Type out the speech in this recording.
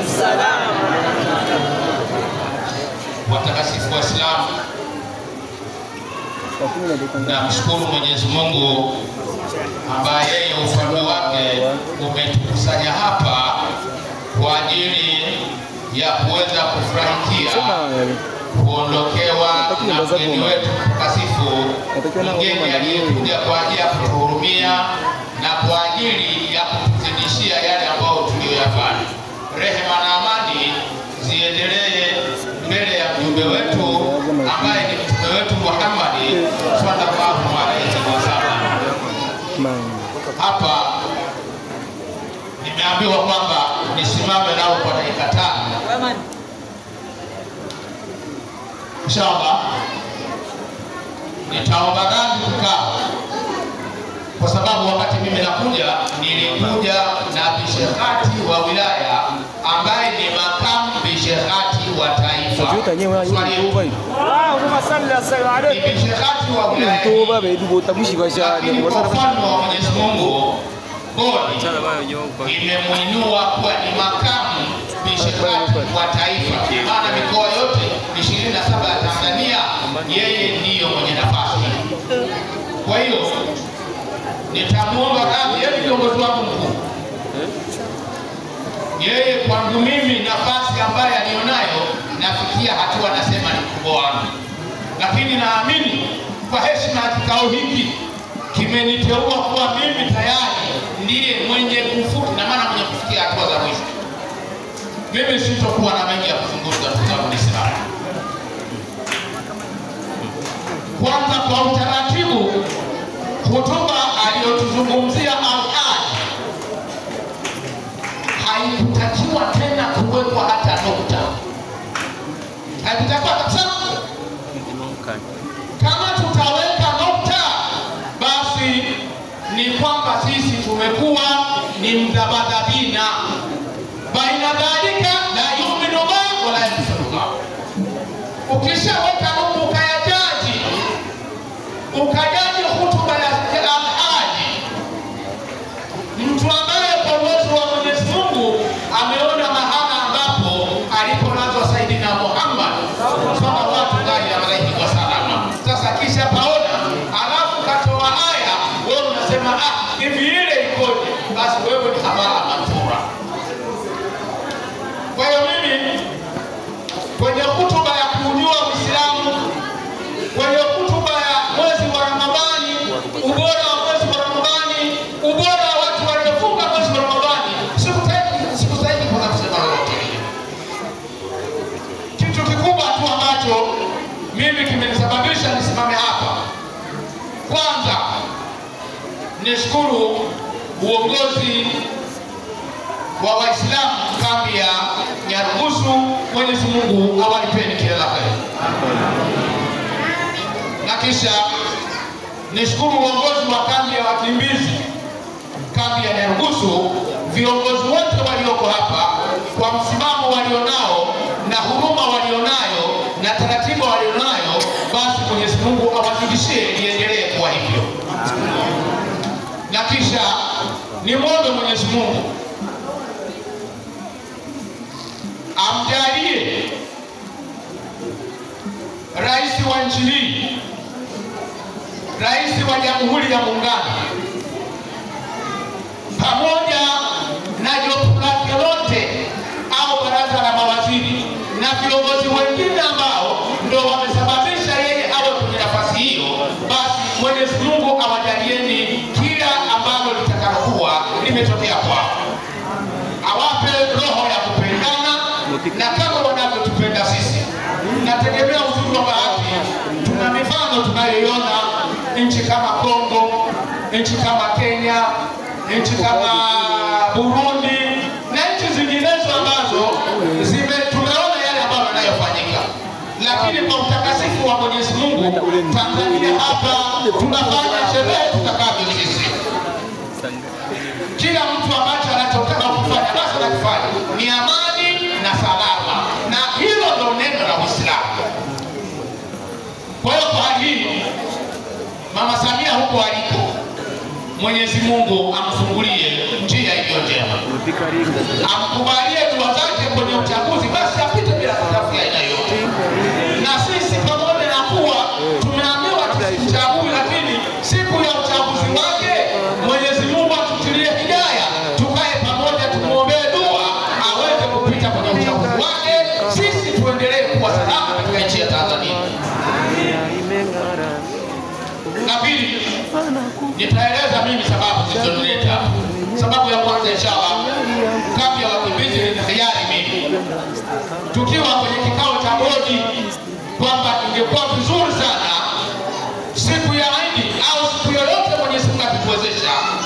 Assalam. Watakatifu wa Islam, na mshukuru Mwenyezi Mungu ambaye yeye ufalme wake umetukusanya hapa kwa ajili ya kuweza kufurahikia kuondokewa na mgeni wetu mtakatifu, mgeni aliyekuja kwa ajili ya kutuhurumia na kwa ajili ya kutuzidishia yale ambayo tuliyoyafanya. Rehema na amani ziendelee mbele ya mjumbe wetu ambaye ni mtume wetu Muhammad sallallahu alaihi wasallam. Hapa nimeambiwa kwamba nisimame nao kwa dakika 5. Inshallah nitaomba radhi kukaa, kwa sababu wakati mimi nakuja nilikuja na bishekati wa wilaya ambaye ni makamu bishekati wa taifa. Ni bishekati wa wilaya, lakini kwa mfano wa Mwenyezi Mungu bodi imemuinua kuwa ni makamu bishekati wa taifa, maana mikoa yote 27 ya Tanzania yeye ndiyo mwenye nafasi. Kwa hiyo nitamuomba radhi, yeye kiongozi wangu mkuu, yeye kwangu mimi nafasi ambayo alionayo nafikia hatua nasema ni kubwa wangu, lakini naamini kwa heshima ya kikao hiki kimeniteua kuwa mimi tayari ndiye mwenye kufuti, na maana mwenye kufikia hatua za mwisho. Mimi sitokuwa na mengi ya kuzungumza kwa Uislamu. Kwanza kwa utaratibu, hotuba aliyotuzungumzia Al-Hadi haikutakiwa tena kuwekwa hata nukta, haikutakiwa kabisa. Kama tutaweka nukta, basi ni kwamba sisi tumekuwa ni mdhabadhabina baina dhalika la yu'minu ma wala yasluka. Ukishaweka nukta ukajaji hutuba ya Al-Hadi, mtu ambaye kwa uwezo wa Mwenyezi Mungu ameona mahala ambapo aliponazwa Saidina Muhammad sallallahu alaihi wasallam. Sasa kisha paona alafu katoa aya, wewe unasema hivi ile ikoje? Basi wewe ni habara mansura. Kwa hiyo mimi kwenye hutuba ya kujua Uislamu, kwenye hutuba ya mwezi wa Ramadhani, ubora wa mwezi wa Ramadhani, ubora wa watu waliofunga mwezi wa Ramadhani, sikustahili kwa kusema lolote. Kitu kikubwa tu ambacho mimi kimenisababisha nisimame hapa, kwanza nishukuru uongozi wa Waislamu kambi ya Nyarugusu. Mwenyezi Mungu awalipeni kila la heri. Na kisha nishukuru uongozi wa kambi ya wakimbizi kambi ya Nyarugusu, viongozi wote walioko hapa kwa msimamo walionao na huruma walionayo na taratibu walionayo, basi Mwenyezi Mungu awazidishie liendelee kuwa hivyo. Na kisha nimwombe Mwenyezi Mungu amjalie rais wa nchi hii, rais wa Jamhuri ya Muungano, pamoja na jopo lake lote au baraza la mawaziri na viongozi wengine ambao ndio wamesababisha yeye awe kwenye nafasi hiyo, basi Mwenyezi Mungu awajalieni kila ambalo litakalokuwa limetokea kwao, awape roho ya kupendana na kama wanavyotupenda sisi. Nategemea uzuri wa bahati, tuna mifano tunayoiona nchi kama Kongo, nchi kama Kenya, nchi kama Burundi na nchi zinginezo ambazo tumeona yale ambayo yanayofanyika, lakini kwa utakatifu wa Mwenyezi Mungu Tanzania hapa tunafanya sherehe tutakavyo sisi. Kila mtu ambacho anachotaka kufanya basi anafanya, ni amani na salama, na hilo ndio neno la Uislamu. Kwa hiyo kwa hii Mama Samia huko aliko, Mwenyezi Mungu amfungulie njia iliyo njema, amkubalie dua zake kwenye uchaguzi, basi apite bila hitilafu ya aina yoyote. Na sisi pamoja na kuwa tumeambiwa tusichague, lakini siku ya uchaguzi wake Mwenyezi Mungu atutilie hidayah, tukae pamoja tumuombee dua aweze kupita kwenye uchaguzi wake, sisi tuendelee kuwa salama katika nchi ya Tanzania. Na pili, nitaeleza mimi sababu zilizonileta. Sababu ya kwanza, inshallah, kambi ya wakimbizi ni hiari mimi. Tukiwa kwenye